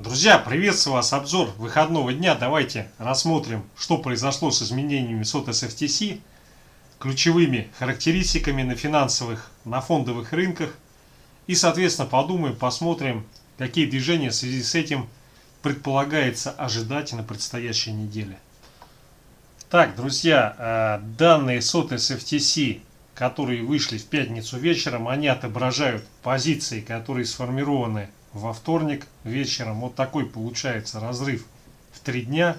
Друзья, приветствую вас! Обзор выходного дня. Давайте рассмотрим, что произошло с изменениями SOT SFTC, ключевыми характеристиками на финансовых, на фондовых рынках. И, соответственно, подумаем, посмотрим, какие движения в связи с этим предполагается ожидать на предстоящей неделе. Так, друзья, данные SOT SFTC, которые вышли в пятницу вечером, они отображают позиции, которые сформированы во вторник вечером. Вот такой получается разрыв в 3 дня.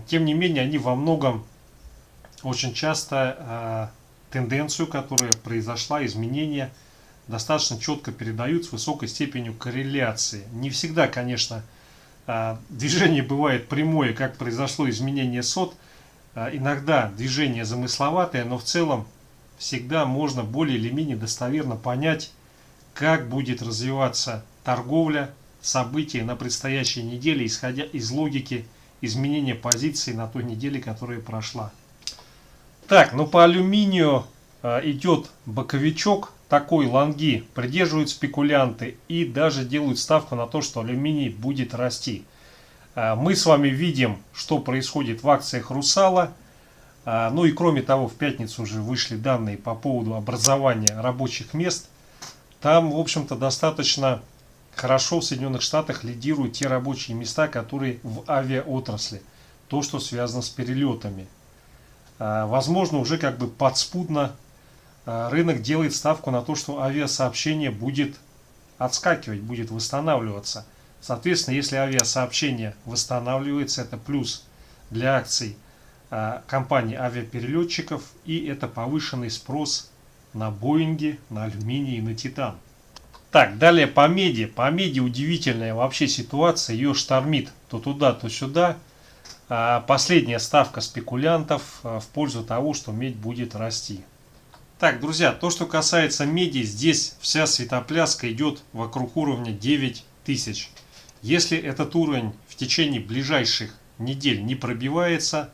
Тем не менее, они во многом очень часто тенденцию, которая произошла, изменения, достаточно четко передают с высокой степенью корреляции. Не всегда, конечно, движение бывает прямое, как произошло изменение SOT. Иногда движение замысловатое, но в целом всегда можно более или менее достоверно понять, как будет развиваться торговля, события на предстоящей неделе, исходя из логики изменения позиции на той неделе, которая прошла. Так, ну по алюминию идет боковичок, такой лонги придерживают спекулянты и даже делают ставку на то, что алюминий будет расти. Мы с вами видим, что происходит в акциях Русала. Ну и кроме того, в пятницу уже вышли данные по поводу образования рабочих мест. Там, в общем-то, достаточно хорошо в Соединенных Штатах лидируют те рабочие места, которые в авиаотрасли. То, что связано с перелетами. Возможно, уже как бы подспудно рынок делает ставку на то, что авиасообщение будет отскакивать, будет восстанавливаться. Соответственно, если авиасообщение восстанавливается, это плюс для акций компаний авиаперелетчиков, и это повышенный спрос на Боинги, на алюминий и на титан. Так, далее по меди. По меди удивительная вообще ситуация. Ее штормит то туда, то сюда. Последняя ставка спекулянтов в пользу того, что медь будет расти. Так, друзья, то, что касается меди, здесь вся светопляска идет вокруг уровня 9000. Если этот уровень в течение ближайших недель не пробивается,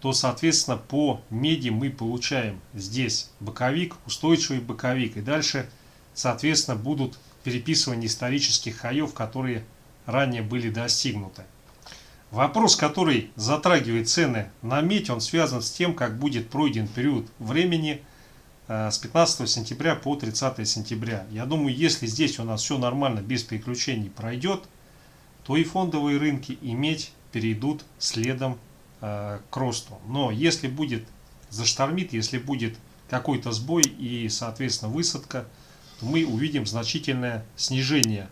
то, соответственно, по меди мы получаем здесь боковик, устойчивый боковик. И дальше, соответственно, будут переписывания исторических хаев, которые ранее были достигнуты. Вопрос, который затрагивает цены на медь, он связан с тем, как будет пройден период времени с 15 сентября по 30 сентября. Я думаю, если здесь у нас все нормально, без приключений пройдет, то и фондовые рынки, и медь перейдут следом к росту. Но если будет заштормит, если будет какой-то сбой и, соответственно, высадка, то мы увидим значительное снижение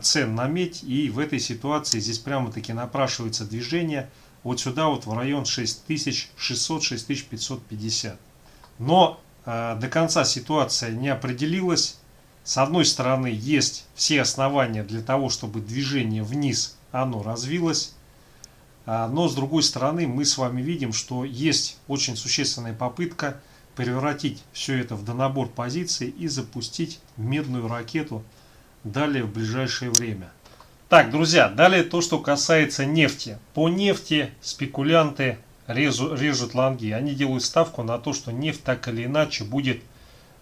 цен на медь. И в этой ситуации здесь прямо-таки напрашивается движение вот сюда, вот в район 6600-6550. Но до конца ситуация не определилась. С одной стороны, есть все основания для того, чтобы движение вниз оно развилось. Но с другой стороны, мы с вами видим, что есть очень существенная попытка превратить все это в донабор позиций и запустить медную ракету далее в ближайшее время. Так, друзья, далее то, что касается нефти. По нефти спекулянты режут лонги. Они делают ставку на то, что нефть так или иначе будет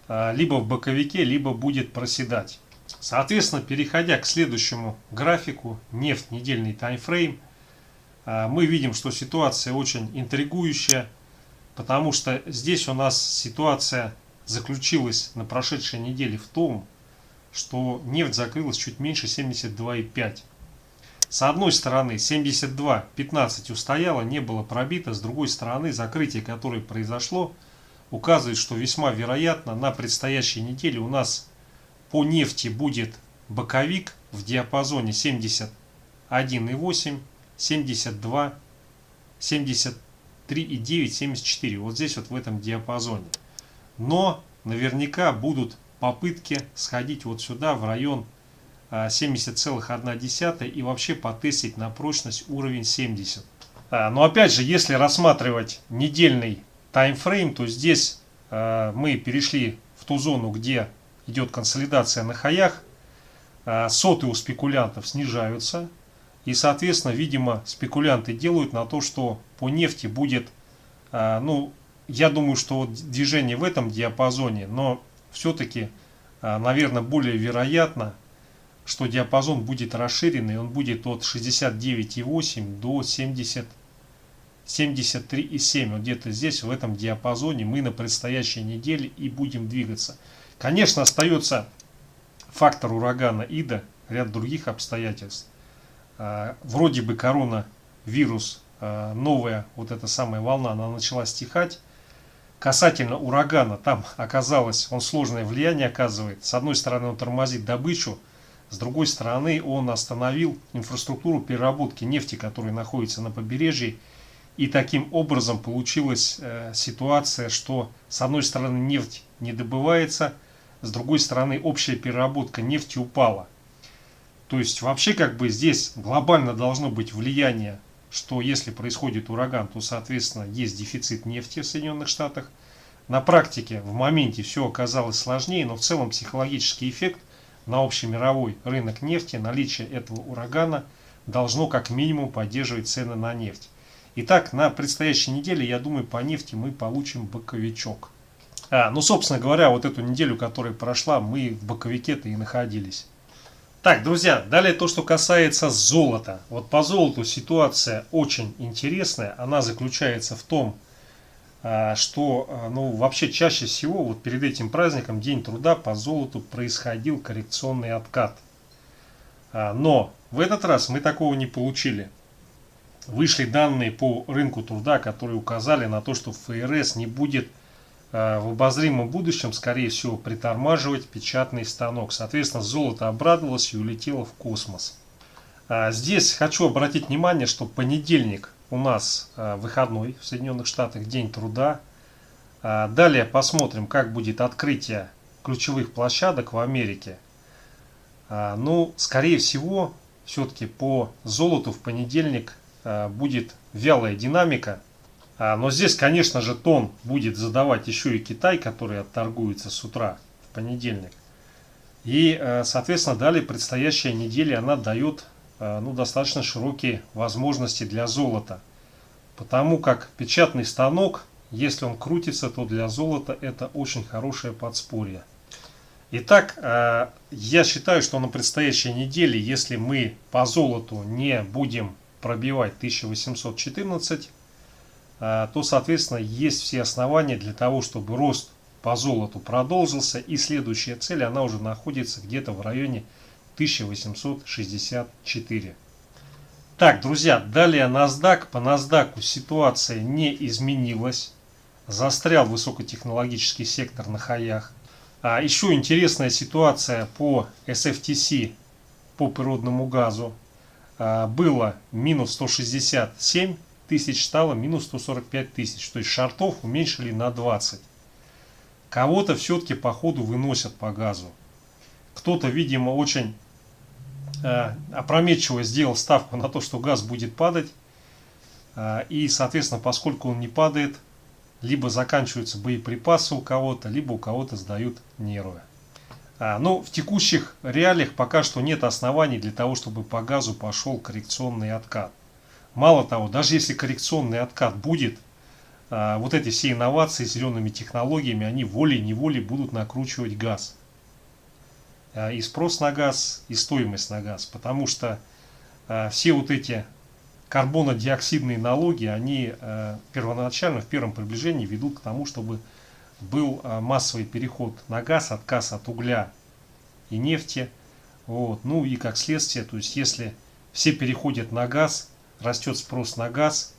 либо в боковике, либо будет проседать. Соответственно, переходя к следующему графику, нефть, недельный таймфрейм, мы видим, что ситуация очень интригующая, потому что здесь у нас ситуация заключилась на прошедшей неделе в том, что нефть закрылась чуть меньше 72,5. С одной стороны 72,15 устояла, не было пробито, с другой стороны закрытие, которое произошло, указывает, что весьма вероятно на предстоящей неделе у нас по нефти будет боковик в диапазоне 71,8, 72, 73,9, 74. Вот здесь вот в этом диапазоне. Но наверняка будут попытки сходить вот сюда в район 70,1 и вообще потестить на прочность уровень 70. Но опять же, если рассматривать недельный таймфрейм, то здесь мы перешли в ту зону, где идет консолидация на хаях. Соты у спекулянтов снижаются. И, соответственно, видимо, спекулянты делают на то, что по нефти будет, ну, я думаю, что движение в этом диапазоне, но все-таки, наверное, более вероятно что диапазон будет расширенный, он будет от 69,8 до 73,7. Вот где-то здесь, в этом диапазоне, мы на предстоящей неделе и будем двигаться. Конечно, остается фактор урагана Ида, ряд других обстоятельств. Вроде бы коронавирус, новая вот эта самая волна, она начала стихать. Касательно урагана, там оказалось, он сложное влияние оказывает. С одной стороны, он тормозит добычу, с другой стороны, он остановил инфраструктуру переработки нефти, которая находится на побережье. И таким образом получилась ситуация, что с одной стороны нефть не добывается, с другой стороны общая переработка нефти упала. То есть вообще как бы здесь глобально должно быть влияние, что если происходит ураган, то соответственно есть дефицит нефти в Соединенных Штатах. На практике в моменте все оказалось сложнее, но в целом психологический эффект на общемировой рынок нефти, наличие этого урагана должно как минимум поддерживать цены на нефть. Итак, на предстоящей неделе, я думаю, по нефти мы получим боковичок. Ну, собственно говоря, вот эту неделю, которая прошла, мы в боковике-то и находились. Так, друзья, далее то, что касается золота. Вот по золоту ситуация очень интересная. Она заключается в том, что вообще чаще всего вот перед этим праздником, День труда, по золоту происходил коррекционный откат. Но в этот раз мы такого не получили. Вышли данные по рынку труда, которые указали на то, что ФРС не будет в обозримом будущем, скорее всего, притормаживать печатный станок. Соответственно, золото обрадовалось и улетело в космос. Здесь хочу обратить внимание, что понедельник у нас выходной в Соединенных Штатах, День труда. Далее посмотрим, как будет открытие ключевых площадок в Америке. Ну, скорее всего, все-таки по золоту в понедельник будет вялая динамика. Но здесь, конечно же, тон будет задавать еще и Китай, который отторгуется с утра в понедельник. И, соответственно, далее предстоящая неделя, она дает достаточно широкие возможности для золота. Потому как печатный станок, если он крутится, то для золота это очень хорошее подспорье. Итак, я считаю, что на предстоящей неделе, если мы по золоту не будем пробивать 1814, то, соответственно, есть все основания для того, чтобы рост по золоту продолжился. И следующая цель, она уже находится где-то в районе 1864. Так, друзья, далее NASDAQ. По NASDAQ ситуация не изменилась. Застрял высокотехнологический сектор на хаях. Еще интересная ситуация по SFTC, по природному газу. Было минус 167 тысяч, стало минус 145 тысяч. То есть шортов уменьшили на 20. Кого-то все-таки по ходу выносят по газу. Кто-то, видимо, очень опрометчиво сделал ставку на то, что газ будет падать. И, соответственно, поскольку он не падает, либо заканчиваются боеприпасы у кого-то, либо у кого-то сдают нервы. Но в текущих реалиях пока что нет оснований для того, чтобы по газу пошел коррекционный откат. Мало того, даже если коррекционный откат будет, вот эти все инновации с зелеными технологиями, они волей-неволей будут накручивать газ. И спрос на газ, и стоимость на газ. Потому что все вот эти карбонодиоксидные налоги, они первоначально в первом приближении ведут к тому, чтобы был массовый переход на газ, отказ от угля и нефти. Вот. Ну и как следствие, то есть если все переходят на газ, растет спрос на газ,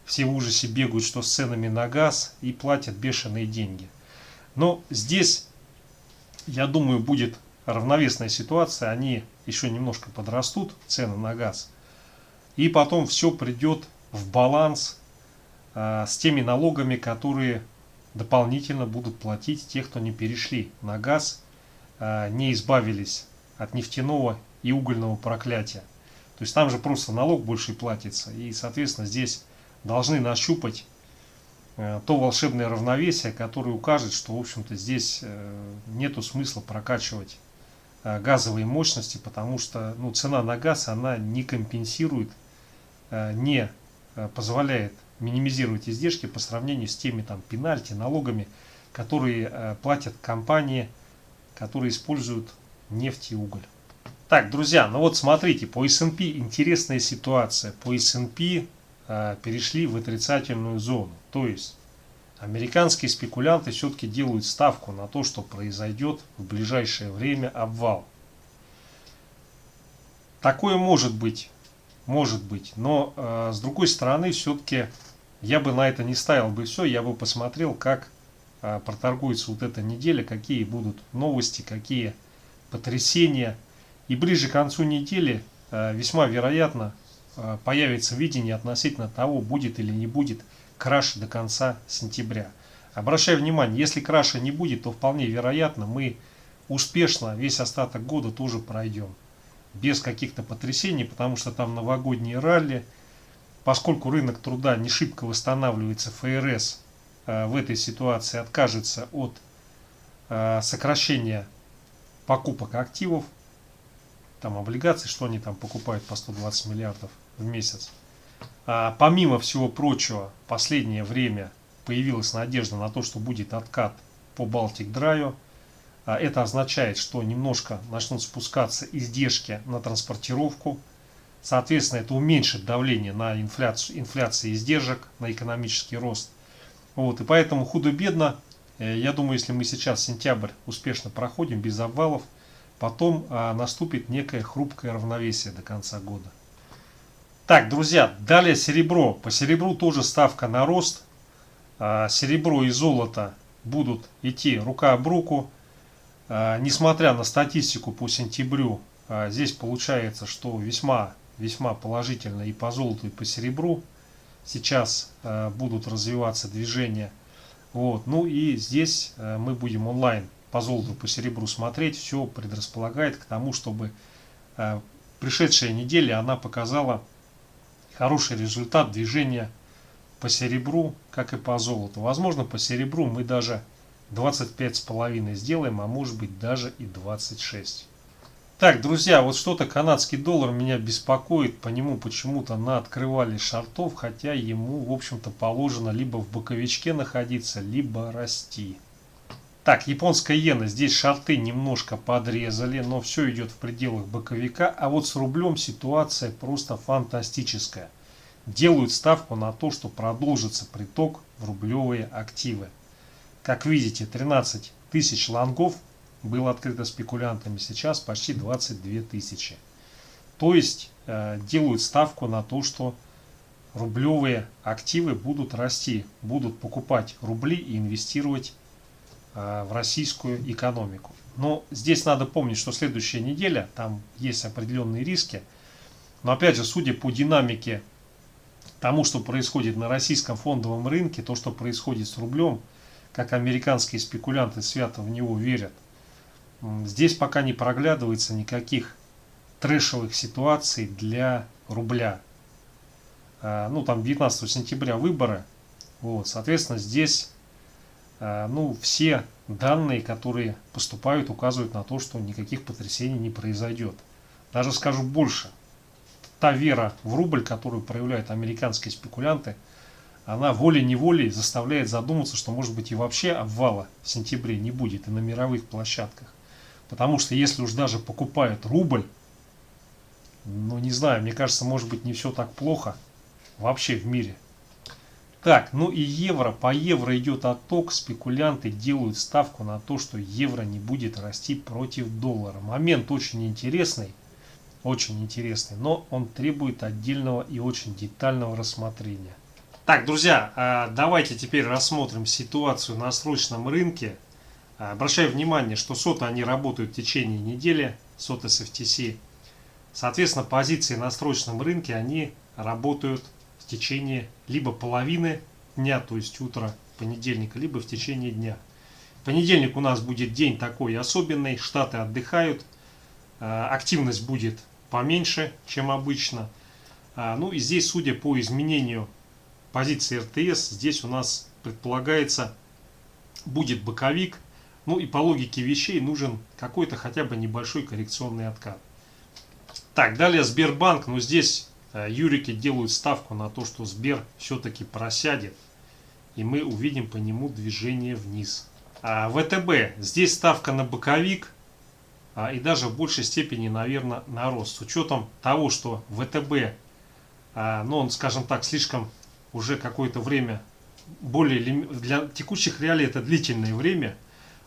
все в ужасе бегают, что с ценами на газ, и платят бешеные деньги. Но здесь, я думаю, будет равновесная ситуация, они еще немножко подрастут, цены на газ, и потом все придет в баланс с теми налогами, которые дополнительно будут платить те, кто не перешли на газ, не избавились от нефтяного и угольного проклятия. То есть там же просто налог больше платится, и, соответственно, здесь должны нащупать то волшебное равновесие, которое укажет, что, в общем-то, здесь нету смысла прокачивать газовые мощности, потому что цена на газ, она не компенсирует, не позволяет минимизировать издержки по сравнению с теми пенальти, налогами, которые платят компании, которые используют нефть и уголь. Так, друзья, ну вот смотрите, по S&P интересная ситуация. По S&P перешли в отрицательную зону. То есть американские спекулянты все-таки делают ставку на то, что произойдет в ближайшее время обвал. Такое может быть, но с другой стороны, все-таки я бы на это не ставил бы все, я бы посмотрел, как проторгуется вот эта неделя, какие будут новости, какие потрясения. И ближе к концу недели весьма вероятно появится видение относительно того, будет или не будет краш до конца сентября. Обращаю внимание, если краша не будет, то вполне вероятно мы успешно весь остаток года тоже пройдем. Без каких-то потрясений, потому что там новогодние ралли. Поскольку рынок труда не шибко восстанавливается, ФРС в этой ситуации откажется от сокращения покупок активов, там облигаций, что они там покупают по 120 миллиардов в месяц. Помимо всего прочего, в последнее время появилась надежда на то, что будет откат по Балтик Драю. Это означает, что немножко начнут спускаться издержки на транспортировку. Соответственно, это уменьшит давление на инфляцию издержек, на экономический рост. Вот, и поэтому худо-бедно, я думаю, если мы сейчас сентябрь успешно проходим без обвалов, потом наступит некое хрупкое равновесие до конца года. Так, друзья, далее серебро. По серебру тоже ставка на рост. Серебро и золото будут идти рука об руку. Несмотря на статистику по сентябрю, здесь получается, что весьма положительно и по золоту, и по серебру. Сейчас будут развиваться движения. Вот. Ну и здесь мы будем онлайн по золоту, по серебру смотреть. Все предрасполагает к тому, чтобы пришедшая неделя она показала хороший результат движения по серебру, как и по золоту. Возможно, по серебру мы даже 25,5 сделаем, а может быть даже и 26. Так, друзья, вот что-то канадский доллар меня беспокоит, по нему почему-то наоткрывали шортов, хотя ему, в общем-то, положено либо в боковичке находиться, либо расти. Так, японская иена, здесь шорты немножко подрезали, но все идет в пределах боковика, а вот с рублем ситуация просто фантастическая. Делают ставку на то, что продолжится приток в рублевые активы. Как видите, 13 тысяч лонгов было открыто спекулянтами, сейчас почти 22 тысячи. То есть делают ставку на то, что рублевые активы будут расти, будут покупать рубли и инвестировать в российскую экономику. Но здесь надо помнить, что следующая неделя, там есть определенные риски. Но опять же, судя по динамике тому, что происходит на российском фондовом рынке, то, что происходит с рублем, как американские спекулянты свято в него верят, здесь пока не проглядывается никаких трэшевых ситуаций для рубля. Ну, там 19 сентября выборы. Вот, соответственно, здесь все данные, которые поступают, указывают на то, что никаких потрясений не произойдет. Даже скажу больше. Та вера в рубль, которую проявляют американские спекулянты, она волей-неволей заставляет задуматься, что, может быть, и вообще обвала в сентябре не будет и на мировых площадках. Потому что если уж даже покупают рубль, ну не знаю, мне кажется, может быть, не все так плохо вообще в мире. Так, ну и евро. По евро идет отток. Спекулянты делают ставку на то, что евро не будет расти против доллара. Момент очень интересный, но он требует отдельного и очень детального рассмотрения. Так, друзья, давайте теперь рассмотрим ситуацию на срочном рынке. Обращаю внимание, что соты они работают в течение недели, соты с FTC. Соответственно, позиции на срочном рынке они работают в течение либо половины дня, то есть утра понедельника, либо в течение дня. Понедельник у нас будет день такой особенный, штаты отдыхают, активность будет поменьше, чем обычно. Ну и здесь, судя по изменению позиции РТС, здесь у нас предполагается будет боковик. Ну и по логике вещей нужен какой-то хотя бы небольшой коррекционный откат. Так, далее Сбербанк. Но здесь юрики делают ставку на то, что Сбер все-таки просядет. И мы увидим по нему движение вниз. ВТБ. Здесь ставка на боковик. и даже в большей степени, наверное, на рост. С учетом того, что ВТБ, ну он, скажем так, слишком уже какое-то время, для текущих реалий это длительное время,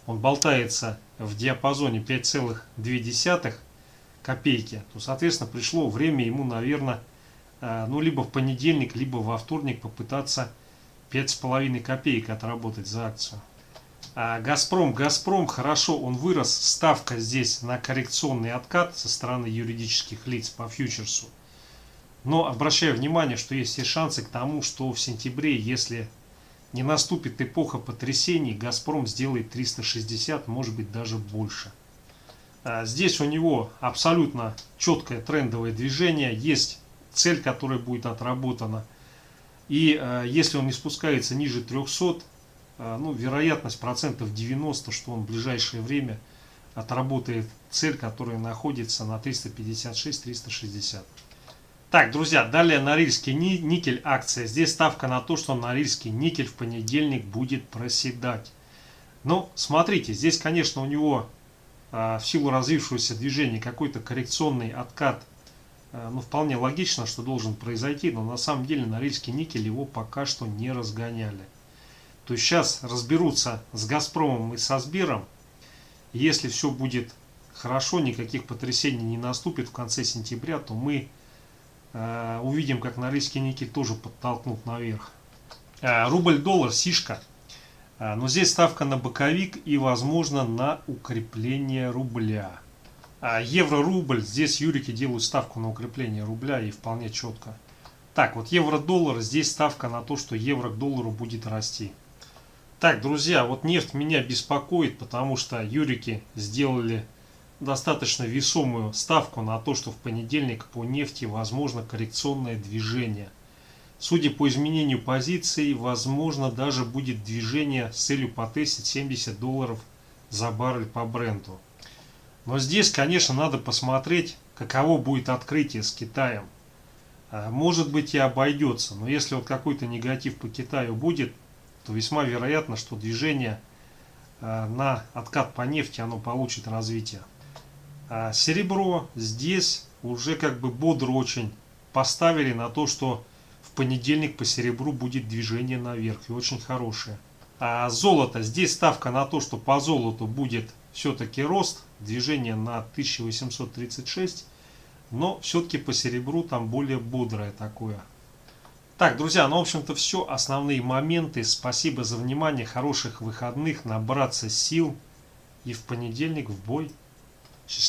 он болтается в диапазоне 5,2 копейки, то, соответственно, пришло время ему, наверное, ну, либо в понедельник, либо во вторник попытаться 5,5 копеек отработать за акцию. Газпром, хорошо, он вырос, ставка здесь на коррекционный откат со стороны юридических лиц по фьючерсу. Но обращаю внимание, что есть все шансы к тому, что в сентябре, если не наступит эпоха потрясений, Газпром сделает 360, может быть даже больше. Здесь у него абсолютно четкое трендовое движение, есть цель, которая будет отработана. И если он не спускается ниже 300, ну, вероятность процентов 90, что он в ближайшее время отработает цель, которая находится на 356-360. Так, друзья, далее Норильский никель акция. Здесь ставка на то, что Норильский никель в понедельник будет проседать. Но смотрите, здесь, конечно, у него в силу развившегося движения какой-то коррекционный откат. Ну, вполне логично, что должен произойти, но на самом деле Норильский никель его пока что не разгоняли. То есть сейчас разберутся с Газпромом и со Сбером. Если все будет хорошо, никаких потрясений не наступит в конце сентября, то мы увидим, как Норильский никель тоже подтолкнут наверх. Рубль-доллар, сишка. Но здесь ставка на боковик и, возможно, на укрепление рубля. Евро-рубль, здесь юрики делают ставку на укрепление рубля и вполне четко. Так, вот евро-доллар, здесь ставка на то, что евро к доллару будет расти. Так, друзья, вот нефть меня беспокоит, потому что юрики сделали достаточно весомую ставку на то, что в понедельник по нефти возможно коррекционное движение. Судя по изменению позиций, возможно даже будет движение с целью потестить 70 долларов за баррель по бренту. Но здесь, конечно, надо посмотреть, каково будет открытие с Китаем. Может быть и обойдется, но если вот какой-то негатив по Китаю будет, то весьма вероятно, что движение на откат по нефти оно получит развитие. Серебро здесь уже как бы бодро очень поставили на то, что в понедельник по серебру будет движение наверх и очень хорошее. А золото, здесь ставка на то, что по золоту будет все-таки рост, движение на 1836, но все-таки по серебру там более бодрое такое. Так, друзья, ну в общем-то все, основные моменты. Спасибо за внимание, хороших выходных, набраться сил и в понедельник в бой. Счастливо.